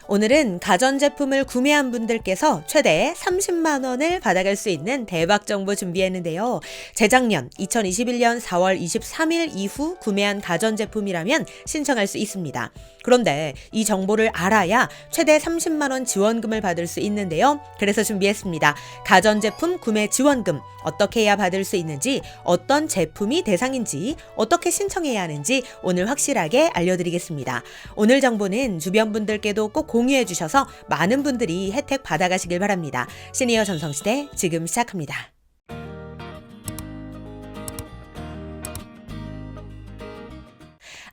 오늘은 가전제품을 구매한 분들께서 최대 30만 원을 받아갈 수 있는 대박 정보 준비했는데요. 재작년 2021년 4월 23일 이후 구매한 가전제품이라면 신청할 수 있습니다. 그런데 이 정보를 알아야 최대 30만 원 지원금을 받을 수 있는데요. 그래서 준비했습니다. 가전제품 구매 지원금 어떻게 해야 받을 수 있는지, 어떤 제품이 대상인지, 어떻게 신청해야 하는지 오늘 확실하게 알려드리겠습니다. 오늘 정보는 주변 분들께도 꼭 공유해 주셔서 많은 분들이 혜택 받아가시길 바랍니다. 시니어 전성시대 지금 시작합니다.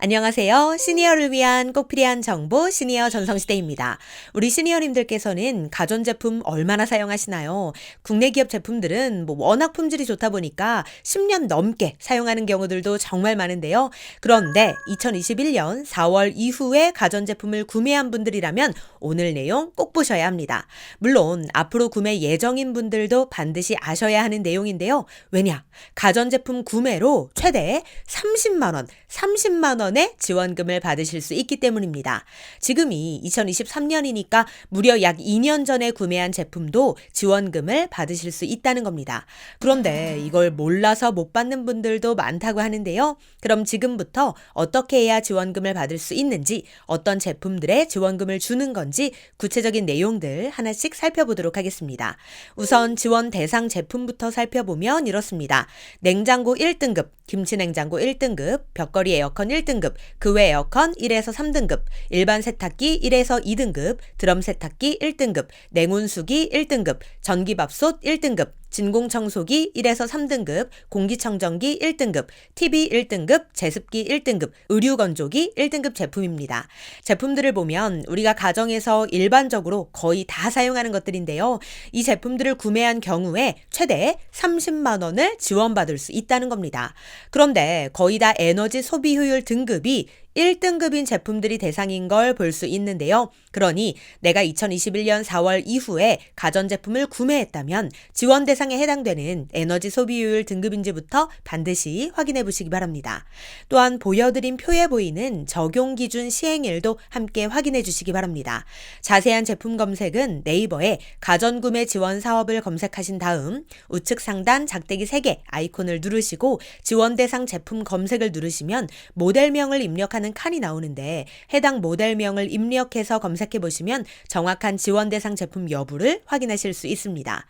안녕하세요. 시니어를 위한 꼭 필요한 정보 시니어 전성시대입니다. 우리 시니어님들께서는 가전제품 얼마나 사용하시나요? 국내 기업 제품들은 워낙 품질이 좋다 보니까 10년 넘게 사용하는 경우들도 정말 많은데요. 그런데 2021년 4월 이후에 가전제품을 구매한 분들이라면 오늘 내용 꼭 보셔야 합니다. 물론 앞으로 구매 예정인 분들도 반드시 아셔야 하는 내용인데요. 왜냐? 가전제품 구매로 최대 30만 원의 지원금을 받으실 수 있기 때문입니다. 지금이 2023년이니까 무려 약 2년 전에 구매한 제품도 지원금을 받으실 수 있다는 겁니다. 그런데 이걸 몰라서 못 받는 분들도 많다고 하는데요. 그럼 지금부터 어떻게 해야 지원금을 받을 수 있는지, 어떤 제품들에 지원금을 주는 건지 구체적인 내용들 하나씩 살펴보도록 하겠습니다. 우선 지원 대상 제품부터 살펴보면 이렇습니다. 냉장고 1등급, 김치냉장고 1등급, 벽걸이 에어컨 1등급, 그 외 에어컨 1에서 3등급, 일반 세탁기 1에서 2등급, 드럼 세탁기 1등급, 냉온수기 1등급, 전기밥솥 1등급, 진공청소기 1에서 3등급, 공기청정기 1등급, TV 1등급, 제습기 1등급, 의류건조기 1등급 제품입니다. 제품들을 보면 우리가 가정에서 일반적으로 거의 다 사용하는 것들인데요. 이 제품들을 구매한 경우에 최대 30만 원을 지원받을 수 있다는 겁니다. 그런데 거의 다 에너지 소비 효율 등급이 1등급인 제품들이 대상인 걸 볼 수 있는데요. 그러니 내가 2021년 4월 이후에 가전제품을 구매했다면 지원 대상에 해당되는 에너지 소비율 등급인지부터 반드시 확인해 보시기 바랍니다. 또한 보여드린 표에 보이는 적용 기준 시행일도 함께 확인해 주시기 바랍니다. 자세한 제품 검색은 네이버에 가전구매 지원 사업을 검색하신 다음 우측 상단 작대기 3개 아이콘을 누르시고 지원 대상 제품 검색을 누르시면 모델명을 입력하는 칸이 나오는데 해당 모델명을 입력해서 검색해 보시면 정확한 지원 대상 제품 여부를 확인하실 수 있습니다.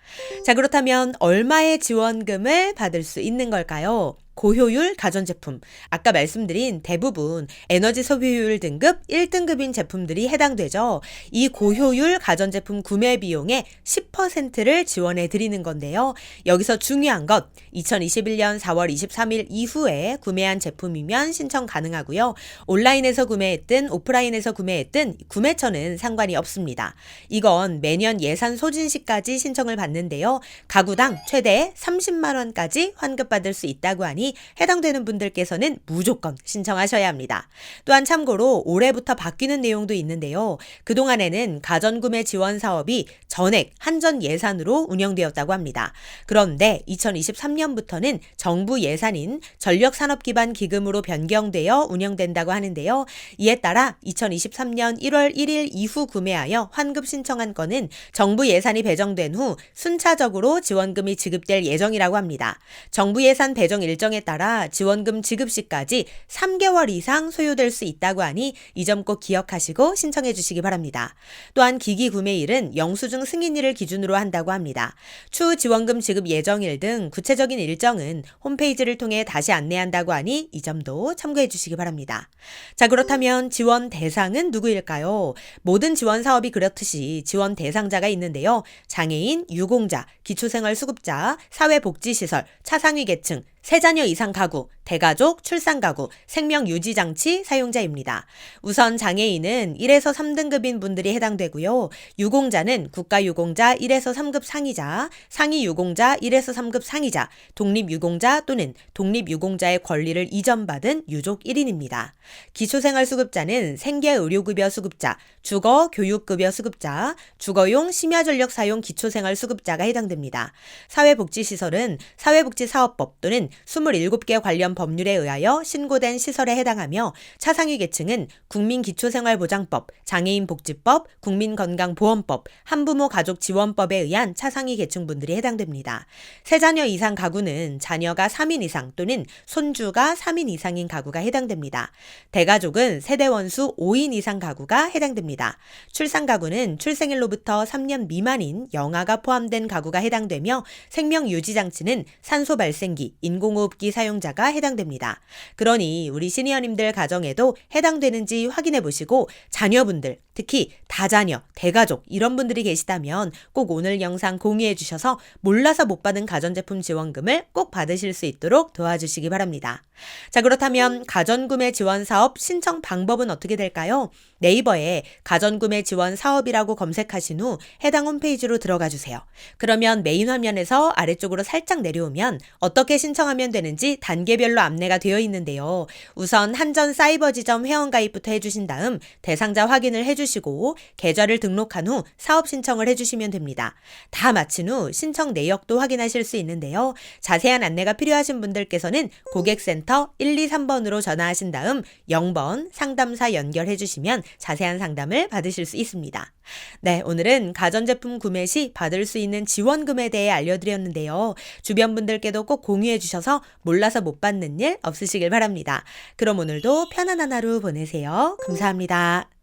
자, 그렇다면 얼마의 지원금을 받을 수 있는 걸까요? 고효율 가전제품, 아까 말씀드린 대부분 에너지 소비효율 등급 1등급인 제품들이 해당되죠. 이 고효율 가전제품 구매 비용의 10%를 지원해 드리는 건데요. 여기서 중요한 것, 2021년 4월 23일 이후에 구매한 제품이면 신청 가능하고요. 온라인에서 구매했든 오프라인에서 구매했든 구매처는 상관이 없습니다. 이건 매년 예산 소진 시까지 신청을 받는데요. 가구당 최대 30만 원까지 환급받을 수 있다고 하니 해당되는 분들께서는 무조건 신청하셔야 합니다. 또한 참고로 올해부터 바뀌는 내용도 있는데요. 그동안에는 가전구매 지원 사업이 전액 한전 예산으로 운영되었다고 합니다. 그런데 2023년부터는 정부 예산인 전력산업기반기금으로 변경되어 운영된다고 하는데요. 이에 따라 2023년 1월 1일 이후 구매하여 환급 신청한 건은 정부 예산이 배정된 후 순차적으로 지원금이 지급될 예정이라고 합니다. 정부 예산 배정 일정에 따라 지원금 지급 시까지 3개월 이상 소요될 수 있다고 하니 이 점 꼭 기억하시고 신청해 주시기 바랍니다. 또한 기기 구매일은 영수증 승인일을 기준으로 한다고 합니다. 추후 지원금 지급 예정일 등 구체적인 일정은 홈페이지를 통해 다시 안내한다고 하니 이 점도 참고해 주시기 바랍니다. 자, 그렇다면 지원 대상은 누구일까요? 모든 지원 사업이 그렇듯이 지원 대상자가 있는데요. 장애인, 유공자, 기초생활수급자, 사회복지시설, 차상위 계층, 3자녀 이상 가구, 대가족, 출산가구, 생명유지장치 사용자입니다. 우선 장애인은 1에서 3등급인 분들이 해당되고요. 유공자는 국가유공자 1에서 3급 상위자, 상위유공자 1에서 3급 상위자, 독립유공자 또는 독립유공자의 권리를 이전받은 유족 1인입니다. 기초생활수급자는 생계의료급여 수급자, 주거교육급여 수급자, 주거용 심야전력 사용 기초생활수급자가 해당됩니다. 사회복지시설은 사회복지사업법 또는 27개 관련 법률에 의하여 신고된 시설에 해당하며 차상위 계층은 국민기초생활보장법, 장애인복지법, 국민건강보험법, 한부모 가족지원법에 의한 차상위 계층분들이 해당됩니다. 세 자녀 이상 가구는 자녀가 3인 이상 또는 손주가 3인 이상인 가구가 해당됩니다. 대가족은 세대원수 5인 이상 가구가 해당됩니다. 출산 가구는 출생일로부터 3년 미만인 영아가 포함된 가구가 해당되며 생명유지장치는 산소 발생기, 인공호흡기 사용자가 해당됩니다. 그러니 우리 시니어님들 가정에도 해당되는지 확인해 보시고 자녀분들, 특히 다자녀, 대가족 이런 분들이 계시다면 꼭 오늘 영상 공유해 주셔서 몰라서 못 받은 가전제품 지원금을 꼭 받으실 수 있도록 도와주시기 바랍니다. 자, 그렇다면 가전구매 지원 사업 신청 방법은 어떻게 될까요? 네이버에 가전구매 지원 사업이라고 검색하신 후 해당 홈페이지로 들어가 주세요. 그러면 메인 화면에서 아래쪽으로 살짝 내려오면 어떻게 신청하면 되는지 단계별로 안내가 되어 있는데요. 우선 한전 사이버지점 회원가입부터 해주신 다음 대상자 확인을 해주시고 계좌를 등록한 후 사업 신청을 해주시면 됩니다. 다 마친 후 신청 내역도 확인하실 수 있는데요. 자세한 안내가 필요하신 분들께서는 고객센터 123번으로 전화하신 다음 0번 상담사 연결해 주시면 자세한 상담을 받으실 수 있습니다. 네, 오늘은 가전제품 구매 시 받을 수 있는 지원금에 대해 알려드렸는데요. 주변 분들께도 꼭 공유해 주셔서 몰라서 못 받는 일 없으시길 바랍니다. 그럼 오늘도 편안한 하루 보내세요. 감사합니다.